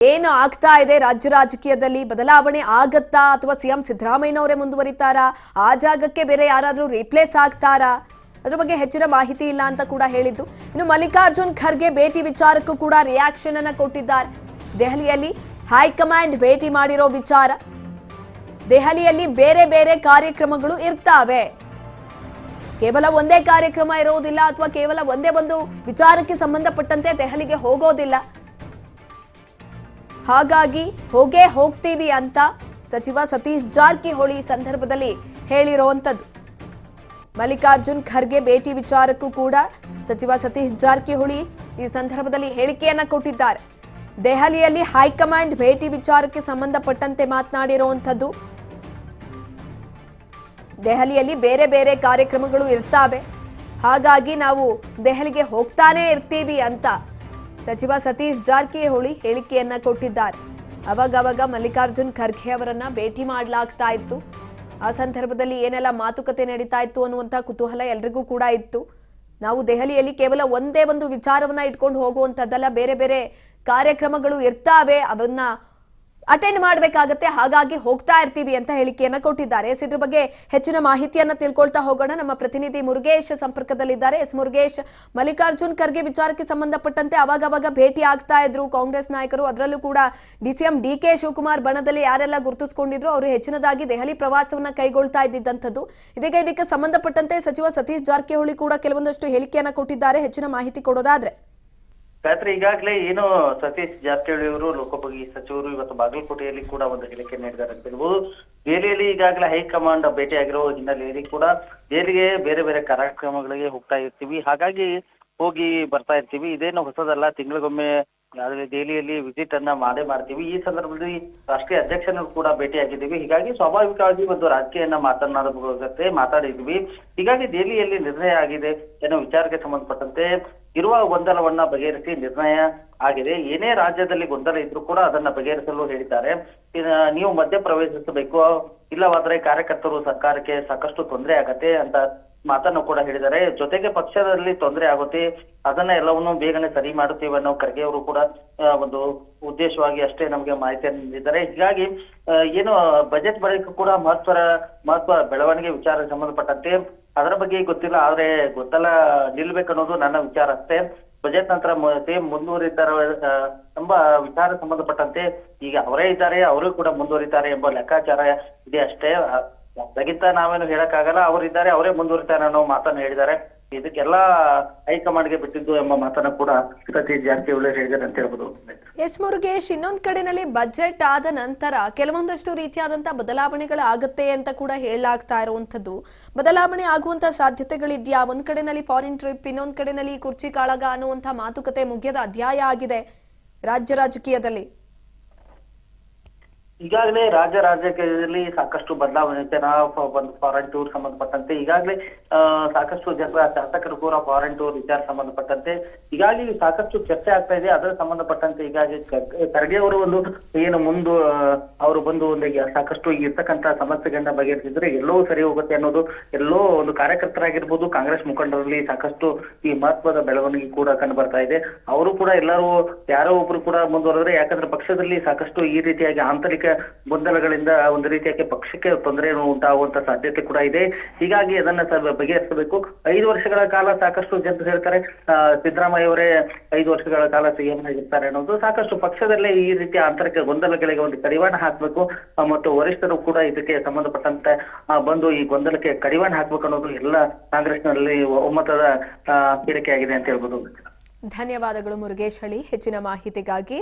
ಏನು ಆಗ್ತಾ ಇದೆ ರಾಜ್ಯ ರಾಜಕೀಯದಲ್ಲಿ ಬದಲಾವಣೆ ಆಗತ್ತಾ ಅಥವಾ ಸಿಎಂ ಸಿದ್ದರಾಮಯ್ಯನವರೇ ಮುಂದುವರಿತಾರಾ ಆ ಜಾಗಕ್ಕೆ ಬೇರೆ ಯಾರಾದರೂ ರೀಪ್ಲೇಸ್ ಆಗ್ತಾರಾ ಅದರ ಬಗ್ಗೆ ಹೆಚ್ಚಿನ ಮಾಹಿತಿ ಇಲ್ಲ ಅಂತ ಕೂಡ ಹೇಳಿದ್ದು ಇನ್ನು ಮಲ್ಲಿಕಾರ್ಜುನ್ ಖರ್ಗೆ ಭೇಟಿ ವಿಚಾರಕ್ಕೂ ಕೂಡ ರಿಯಾಕ್ಷನ್ ಅನ್ನು ಕೊಟ್ಟಿದ್ದಾರೆ ದೆಹಲಿಯಲ್ಲಿ ಹೈಕಮಾಂಡ್ ಭೇಟಿ ಮಾಡಿರೋ ವಿಚಾರ ದೆಹಲಿಯಲ್ಲಿ ಬೇರೆ ಬೇರೆ ಕಾರ್ಯಕ್ರಮಗಳು ಇರ್ತಾವೆ ಕೇವಲ ಒಂದೇ ಕಾರ್ಯಕ್ರಮ ಇರೋದಿಲ್ಲ ಅಥವಾ ಕೇವಲ ಒಂದೇ ಒಂದು ವಿಚಾರಕ್ಕೆ ಸಂಬಂಧಪಟ್ಟಂತೆ ದೆಹಲಿಗೆ ಹೋಗೋದಿಲ್ಲ ಹಾಗಾಗಿ ಹೋಗ್ತೀವಿ ಅಂತ ಸಚಿವ ಸತೀಶ್ ಜಾರಕಿಹೊಳಿ ಸಂದರ್ಭದಲ್ಲಿ ಹೇಳಿರುವಂತದ್ದು ಮಲ್ಲಿಕಾರ್ಜುನ್ ಖರ್ಗೆ ಭೇಟಿ ವಿಚಾರಕ್ಕೂ ಕೂಡ ಸಚಿವ ಸತೀಶ್ ಜಾರಕಿಹೊಳಿ ಈ ಸಂದರ್ಭದಲ್ಲಿ ಹೇಳಿಕೆಯನ್ನ ಕೊಟ್ಟಿದ್ದಾರೆ ದೆಹಲಿಯಲ್ಲಿ ಹೈಕಮಾಂಡ್ ಭೇಟಿ ವಿಚಾರಕ್ಕೆ ಸಂಬಂಧಪಟ್ಟಂತೆ ಮಾತನಾಡಿರುವಂತದ್ದು ದೆಹಲಿಯಲ್ಲಿ ಬೇರೆ ಬೇರೆ ಕಾರ್ಯಕ್ರಮಗಳು ಇರ್ತಾವೆ ಹಾಗಾಗಿ ನಾವು ದೆಹಲಿಗೆ ಹೋಗ್ತಾನೆ ಇರ್ತೀವಿ ಅಂತ ಸಚಿವ ಸತೀಶ್ ಜಾರಕಿಹೊಳಿ ಹೇಳಿಕೆಯನ್ನ ಕೊಟ್ಟಿದ್ದಾರೆ ಅವಾಗ ಮಲ್ಲಿಕಾರ್ಜುನ್ ಖರ್ಗೆ ಅವರನ್ನ ಭೇಟಿ ಮಾಡಲಾಗ್ತಾ ಇತ್ತು ಆ ಸಂದರ್ಭದಲ್ಲಿ ಏನೆಲ್ಲ ಮಾತುಕತೆ ನಡೀತಾ ಇತ್ತು ಅನ್ನುವಂಥ ಕುತೂಹಲ ಎಲ್ರಿಗೂ ಕೂಡ ಇತ್ತು ನಾವು ದೆಹಲಿಯಲ್ಲಿ ಕೇವಲ ಒಂದೇ ಒಂದು ವಿಚಾರವನ್ನ ಇಟ್ಕೊಂಡು ಹೋಗುವಂಥದ್ದಲ್ಲ ಬೇರೆ ಬೇರೆ ಕಾರ್ಯಕ್ರಮಗಳು ಇರ್ತಾವೆ ಅವನ್ನ ಅಟೆಂಡ್ ಮಾಡಬೇಕಾಗತ್ತೆ ಹಾಗಾಗಿ ಹೋಗ್ತಾ ಇರ್ತೀವಿ ಅಂತ ಹೇಳಿಕೆಯನ್ನ ಕೊಟ್ಟಿದ್ದಾರೆ ಇದ್ರ ಬಗ್ಗೆ ಹೆಚ್ಚಿನ ಮಾಹಿತಿಯನ್ನ ತಿಳ್ಕೊಳ್ತಾ ಹೋಗೋಣ ನಮ್ಮ ಪ್ರತಿನಿಧಿ ಮುರುಗೇಶ್ ಸಂಪರ್ಕದಲ್ಲಿದ್ದಾರೆ ಮುರುಗೇಶ್ ಮಲ್ಲಿಕಾರ್ಜುನ್ ಖರ್ಗೆ ವಿಚಾರಕ್ಕೆ ಸಂಬಂಧಪಟ್ಟಂತೆ ಅವಾಗ ಭೇಟಿ ಆಗ್ತಾ ಇದ್ರು ಕಾಂಗ್ರೆಸ್ ನಾಯಕರು ಅದರಲ್ಲೂ ಕೂಡ ಡಿಸಿಎಂ ಡಿಕೆ ಶಿವಕುಮಾರ್ ಬಣದಲ್ಲಿ ಯಾರೆಲ್ಲ ಗುರುತಿಸಿಕೊಂಡಿದ್ರು ಅವರು ಹೆಚ್ಚಿನದಾಗಿ ದೆಹಲಿ ಪ್ರವಾಸವನ್ನ ಕೈಗೊಳ್ತಾ ಇದ್ದಿದ್ದಂಥದ್ದು ಇದಕ್ಕೆ ಸಂಬಂಧಪಟ್ಟಂತೆ ಸಚಿವ ಸತೀಶ್ ಜಾರಕಿಹೊಳಿ ಕೂಡ ಕೆಲವೊಂದಷ್ಟು ಹೇಳಿಕೆಯನ್ನ ಕೊಟ್ಟಿದ್ದಾರೆ ಹೆಚ್ಚಿನ ಮಾಹಿತಿ ಕೊಡೋದಾದ್ರೆ ಗಾಯತ್ರಿ ಈಗಾಗಲೇ ಏನು ಸತೀಶ್ ಜಾರಕಿಹೊಳಿ ಅವರು ಲೋಕೋಪಯೋಗಿ ಸಚಿವರು ಇವತ್ತು ಬಾಗಲಕೋಟೆಯಲ್ಲಿ ಕೂಡ ಒಂದು ಹೇಳಿಕೆ ನೀಡಿದ್ದಾರೆ ಅಂತ ಹೇಳ್ಬೋದು ದೆಹಲಿಯಲ್ಲಿ ಈಗಾಗಲೇ ಹೈಕಮಾಂಡ್ ಭೇಟಿಯಾಗಿರೋ ಹಿನ್ನೆಲೆಯಲ್ಲಿ ಕೂಡ ದೆಹಲಿಗೆ ಬೇರೆ ಬೇರೆ ಕಾರ್ಯಕ್ರಮಗಳಿಗೆ ಹೋಗ್ತಾ ಇರ್ತೀವಿ ಹಾಗಾಗಿ ಹೋಗಿ ಬರ್ತಾ ಇರ್ತೀವಿ ಇದೇನು ಹೊಸದಲ್ಲ ತಿಂಗಳಿಗೊಮ್ಮೆ ದೆಹಲಿಯಲ್ಲಿ ವಿಸಿಟ್ ಅನ್ನ ಮಾಡ್ತೀವಿ ಈ ಸಂದರ್ಭದಲ್ಲಿ ರಾಷ್ಟ್ರೀಯ ಅಧ್ಯಕ್ಷನೂ ಕೂಡ ಭೇಟಿಯಾಗಿದ್ದೀವಿ ಹೀಗಾಗಿ ಸ್ವಾಭಾವಿಕವಾಗಿ ಒಂದು ರಾಜಕೀಯನ ಮಾತಾಡಿದ್ವಿ ಹೀಗಾಗಿ ದೆಹಲಿಯಲ್ಲಿ ನಿರ್ಣಯ ಆಗಿದೆ ಏನೋ ವಿಚಾರಕ್ಕೆ ಸಂಬಂಧಪಟ್ಟಂತೆ ಇರುವ ಗೊಂದಲವನ್ನ ಬಗೆಹರಿಸಿ ನಿರ್ಣಯ ಆಗಿದೆ ಏನೇ ರಾಜ್ಯದಲ್ಲಿ ಗೊಂದಲ ಇದ್ರೂ ಕೂಡ ಅದನ್ನ ಬಗೆಹರಿಸಲು ಹೇಳಿದ್ದಾರೆ ನೀವು ಮಧ್ಯ ಪ್ರವೇಶಿಸಬೇಕು ಇಲ್ಲವಾದ್ರೆ ಕಾರ್ಯಕರ್ತರು ಸರ್ಕಾರಕ್ಕೆ ಸಾಕಷ್ಟು ತೊಂದರೆ ಆಗತ್ತೆ ಅಂತ ಮಾತನ್ನು ಕೂಡ ಹೇಳಿದ್ದಾರೆ ಜೊತೆಗೆ ಪಕ್ಷದಲ್ಲಿ ತೊಂದರೆ ಆಗುತ್ತೆ ಅದನ್ನ ಎಲ್ಲವನ್ನೂ ಬೇಗನೆ ಸರಿ ಮಾಡುತ್ತೇವೆ ಅನ್ನೋ ಖರ್ಗೆ ಅವರು ಕೂಡ ಒಂದು ಉದ್ದೇಶವಾಗಿ ಅಷ್ಟೇ ನಮಗೆ ಮಾಹಿತಿಯನ್ನು ನೀಡಿದ್ದಾರೆ ಹೀಗಾಗಿ ಏನು ಬಜೆಟ್ ಬಳಿಕ ಕೂಡ ಮಹತ್ವ ಬೆಳವಣಿಗೆ ವಿಚಾರಕ್ಕೆ ಸಂಬಂಧಪಟ್ಟಂತೆ ಅದರ ಬಗ್ಗೆ ಗೊತ್ತಿಲ್ಲ ಆದ್ರೆ ಗೊಂದಲ ನಿಲ್ಬೇಕನ್ನೋದು ನನ್ನ ವಿಚಾರ ಅಷ್ಟೇ ಬಜೆಟ್ ನಂತರ ಸೇಮ್ ಮುಂದುವರಿತಾರೆ ಎಂಬ ವಿಚಾರ ಸಂಬಂಧಪಟ್ಟಂತೆ ಈಗ ಅವರೇ ಇದ್ದಾರೆ ಅವರು ಕೂಡ ಮುಂದುವರಿತಾರೆ ಎಂಬ ಲೆಕ್ಕಾಚಾರ ಇದೆ ಅಷ್ಟೇ ಅದಕ್ಕಿಂತ ನಾವೇನು ಹೇಳಕ್ಕಾಗಲ್ಲ ಅವರಿದ್ದಾರೆ ಅವರೇ ಮುಂದುವರಿತಾರೆ ಅನ್ನೋ ಮಾತನ್ನು ಹೇಳಿದ್ದಾರೆ ಇದಕ್ಕೆಲ್ಲ ಹೈಕಮಾಂಡ್ಗೆ ಬಿಟ್ಟಿದ್ದು ಎಂಬ ಮಾತನ್ನ ಕೂಡ ಸತೀಶ್ ಜಾರಕಿಹೊಳಿ ಹೇಳಿದ್ದಾರೆ ಅಂತ ಹೇಳ್ಬೋದು ಮುರುಗೇಶ್ ಇನ್ನೊಂದ್ ಕಡೆನಲ್ಲಿ ಬಜೆಟ್ ಆದ ನಂತರ ಕೆಲವೊಂದಷ್ಟು ರೀತಿಯಾದಂತಹ ಬದಲಾವಣೆಗಳು ಆಗುತ್ತೆ ಅಂತ ಕೂಡ ಹೇಳಲಾಗ್ತಾ ಇರುವಂತದ್ದು ಬದಲಾವಣೆ ಆಗುವಂತ ಸಾಧ್ಯತೆಗಳಿದ್ಯಾ ಒಂದ್ ಕಡೆನಲ್ಲಿ ಫಾರಿನ್ ಟ್ರಿಪ್ ಇನ್ನೊಂದ್ ಕಡೆನಲ್ಲಿ ಕುರ್ಚಿ ಕಾಳಗ ಅನ್ನುವಂತ ಮಾತುಕತೆ ಮುಗಿಯದ ಅಧ್ಯಾಯ ಆಗಿದೆ ರಾಜ್ಯ ರಾಜಕೀಯದಲ್ಲಿ ಈಗಾಗಲೇ ರಾಜ್ಯ ರಾಜಕೀಯದಲ್ಲಿ ಸಾಕಷ್ಟು ಬದಲಾವಣೆ ಒಂದು ಫಾರಿನ್ ಟೂರ್ ಸಂಬಂಧಪಟ್ಟಂತೆ ಈಗಾಗಲೇ ಸಾಕಷ್ಟು ಜನರ ಶಾಸಕರು ಕೂಡ ಫಾರಿನ್ ಟೂರ್ ವಿಚಾರ ಸಂಬಂಧಪಟ್ಟಂತೆ ಈಗಾಗಲೇ ಸಾಕಷ್ಟು ಚರ್ಚೆ ಆಗ್ತಾ ಇದೆ ಅದರ ಸಂಬಂಧಪಟ್ಟಂತೆ ಈಗಾಗಲೇ ಖರ್ಗೆ ಅವರು ಒಂದು ಏನು ಅವರು ಬಂದು ಒಂದು ಸಾಕಷ್ಟು ಇರ್ತಕ್ಕಂತ ಸಮಸ್ಯೆಗಳನ್ನ ಬಗೆಹರಿಸಿದ್ರೆ ಎಲ್ಲೋ ಸರಿ ಹೋಗುತ್ತೆ ಅನ್ನೋದು ಎಲ್ಲೋ ಒಂದು ಕಾರ್ಯಕರ್ತರಾಗಿರ್ಬೋದು ಕಾಂಗ್ರೆಸ್ ಮುಖಂಡರಲ್ಲಿ ಸಾಕಷ್ಟು ಈ ಮಹತ್ವದ ಬೆಳವಣಿಗೆ ಕೂಡ ಕಂಡು ಬರ್ತಾ ಇದೆ ಅವರು ಕೂಡ ಎಲ್ಲರೂ ಯಾರೋ ಒಬ್ರು ಕೂಡ ಮುಂದುವರೆದ್ರೆ ಯಾಕಂದ್ರೆ ಪಕ್ಷದಲ್ಲಿ ಸಾಕಷ್ಟು ಈ ರೀತಿಯಾಗಿ ಆಂತರಿಕ ಗೊಂದಲಗಳಿಂದ ಒಂದು ರೀತಿಯಾಗಿ ಪಕ್ಷಕ್ಕೆ ತೊಂದರೆ ಉಂಟಾಗುವಂತ ಸಾಧ್ಯತೆ ಕೂಡ ಇದೆ ಹೀಗಾಗಿ ಅದನ್ನ ಬಗೆಹರಿಸಬೇಕು 5 ವರ್ಷಗಳ ಕಾಲ ಸಾಕಷ್ಟು ಜನರು ಹೇಳ್ತಾರೆ ಸಿದ್ದರಾಮಯ್ಯ ಅವರೇ 5 ವರ್ಷಗಳ ಕಾಲ ಸಿಎಂ ಆಗಿರ್ತಾರೆ ಅನ್ನೋದು ಸಾಕಷ್ಟು ಪಕ್ಷದಲ್ಲೇ ಈ ರೀತಿಯ ಆಂತರಿಕ ಗೊಂದಲಗಳಿಗೆ ಒಂದು ಕಡಿವಾಣ ಹಾಕ್ಬೇಕು ಮತ್ತು ವರಿಷ್ಠರು ಕೂಡ ಇದಕ್ಕೆ ಸಂಬಂಧಪಟ್ಟಂತೆ ಬಂದು ಈ ಗೊಂದಲಕ್ಕೆ ಕಡಿವಾಣ ಹಾಕ್ಬೇಕು ಅನ್ನೋದು ಎಲ್ಲ ಕಾಂಗ್ರೆಸ್ನಲ್ಲಿ ಒಮ್ಮತದ ಹೇಳಿಕೆ ಆಗಿದೆ ಅಂತ ಹೇಳ್ಬೋದು ಧನ್ಯವಾದಗಳು ಮುರುಗೇಶ್ ಹಳಿ ಹೆಚ್ಚಿನ ಮಾಹಿತಿಗಾಗಿ